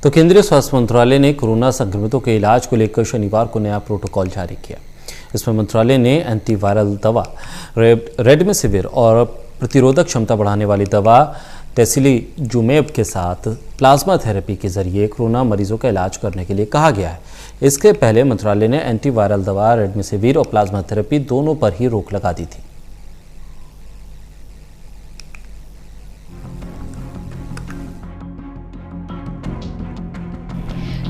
तो केंद्रीय स्वास्थ्य मंत्रालय ने कोरोना संक्रमितों के इलाज को लेकर शनिवार को नया प्रोटोकॉल जारी किया। इसमें मंत्रालय ने एंटीवायरल दवा रेमडेसिविर और प्रतिरोधक क्षमता बढ़ाने वाली दवा टोसिलीजुमैब के साथ प्लाज्मा थेरेपी के जरिए कोरोना मरीजों का इलाज करने के लिए कहा गया है। इसके पहले मंत्रालय ने एंटीवायरल दवा रेमडेसिविर और प्लाज्मा थेरेपी दोनों पर ही रोक लगा दी थी।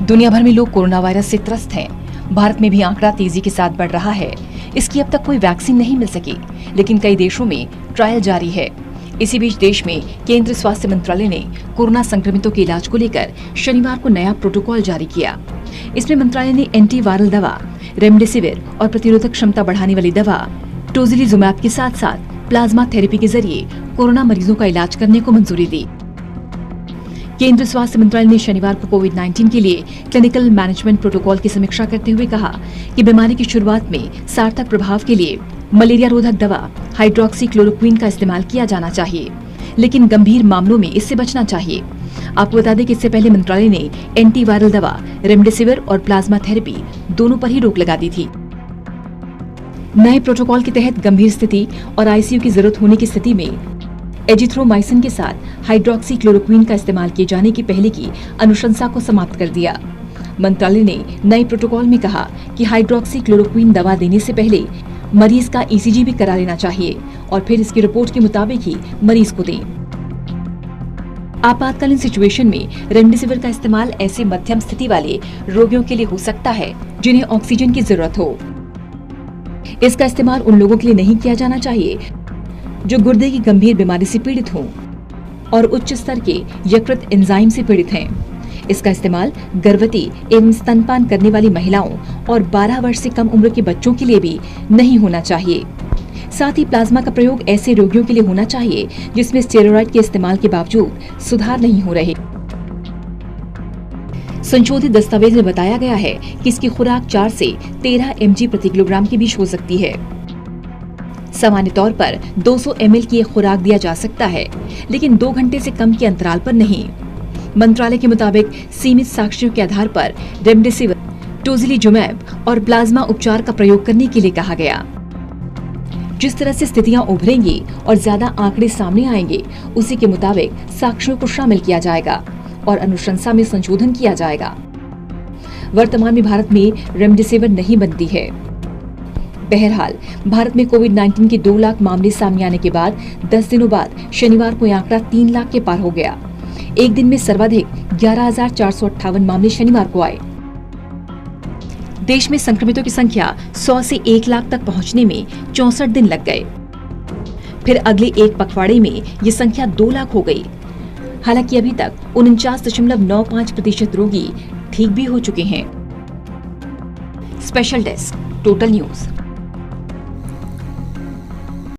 दुनिया भर में लोग कोरोना वायरस से त्रस्त हैं। भारत में भी आंकड़ा तेजी के साथ बढ़ रहा है। इसकी अब तक कोई वैक्सीन नहीं मिल सकी, लेकिन कई देशों में ट्रायल जारी है। इसी बीच देश में केंद्रीय स्वास्थ्य मंत्रालय ने कोरोना संक्रमितों के इलाज को लेकर शनिवार को नया प्रोटोकॉल जारी किया। इसमें मंत्रालय ने एंटीवायरल दवा रेमडेसिविर और प्रतिरोधक क्षमता बढ़ाने वाली दवा टोसिलीजुमैब के साथ साथ प्लाज्मा थेरेपी के जरिए कोरोना मरीजों का इलाज करने को मंजूरी दी। केंद्रीय स्वास्थ्य मंत्रालय ने शनिवार को कोविड-19 के लिए क्लिनिकल मैनेजमेंट प्रोटोकॉल की समीक्षा करते हुए कहा कि बीमारी की शुरुआत में सार्थक प्रभाव के लिए मलेरिया रोधक दवा हाइड्रोक्सीक्लोरोक्विन का इस्तेमाल किया जाना चाहिए, लेकिन गंभीर मामलों में इससे बचना चाहिए। आपको बता दें कि इससे पहले मंत्रालय ने एंटीवायरल दवा रेमडेसिविर और प्लाज्मा थेरेपी दोनों पर ही रोक लगा दी थी। नए प्रोटोकॉल के तहत गंभीर स्थिति और आईसीयू की जरूरत होने की स्थिति में एजिथ्रोमाइसिन के साथ हाइड्रोक्सीक्लोरोक्विन का इस्तेमाल किए जाने की पहले की अनुशंसा को समाप्त कर दिया। मंत्रालय ने नए प्रोटोकॉल में कहा कि हाइड्रोक्सीक्लोरोक्विन दवा देने से पहले मरीज का ईसीजी भी करा लेना चाहिए और फिर इसकी रिपोर्ट के मुताबिक ही मरीज को दें। आपातकालीन सिचुएशन में रेमडेसिविर का इस्तेमाल ऐसे मध्यम स्थिति वाले रोगियों के लिए हो सकता है जिन्हें ऑक्सीजन की जरूरत हो। इसका इस्तेमाल उन लोगों के लिए नहीं किया जाना चाहिए जो गुर्दे की गंभीर बीमारी से पीड़ित हों और उच्च स्तर के यकृत एंजाइम से पीड़ित हैं। इसका इस्तेमाल गर्भवती एवं स्तनपान करने वाली महिलाओं और 12 वर्ष से कम उम्र के बच्चों के लिए भी नहीं होना चाहिए। साथ ही प्लाज्मा का प्रयोग ऐसे रोगियों के लिए होना चाहिए जिसमें स्टेरॉयड के इस्तेमाल के बावजूद सुधार नहीं हो रहे। संशोधित दस्तावेज में बताया गया है कि इसकी खुराक 4 से 13 mg प्रति किलोग्राम के बीच हो सकती है। सामान्य तौर पर 200 ml की खुराक दिया जा सकता है, लेकिन 2 घंटे से कम के अंतराल पर नहीं। मंत्रालय के मुताबिक सीमित साक्ष्यों के आधार पर रेमडेसिविर, टोसिलीजुमैब और प्लाज्मा उपचार का प्रयोग करने के लिए कहा गया। जिस तरह से स्थितियां उभरेंगी और ज्यादा आंकड़े सामने आएंगे, उसी के मुताबिक साक्ष्यों को शामिल किया जाएगा और अनुशंसा में संशोधन किया जाएगा। वर्तमान में भारत में रेमडेसिविर नहीं बनती है। बहरहाल भारत में कोविड-19 के 2 लाख मामले सामने आने के बाद 10 दिनों बाद शनिवार को आंकड़ा 3 लाख के पार हो गया। एक दिन में सर्वाधिक 11,458 मामले शनिवार को आए। देश में संक्रमितों की संख्या 100 से 1 लाख तक पहुंचने में 64 दिन लग गए। फिर अगले एक पखवाड़े में ये संख्या 2 लाख हो गई। हालांकि अभी तक 49.95% रोगी ठीक भी हो चुके हैं। Special desk, total news.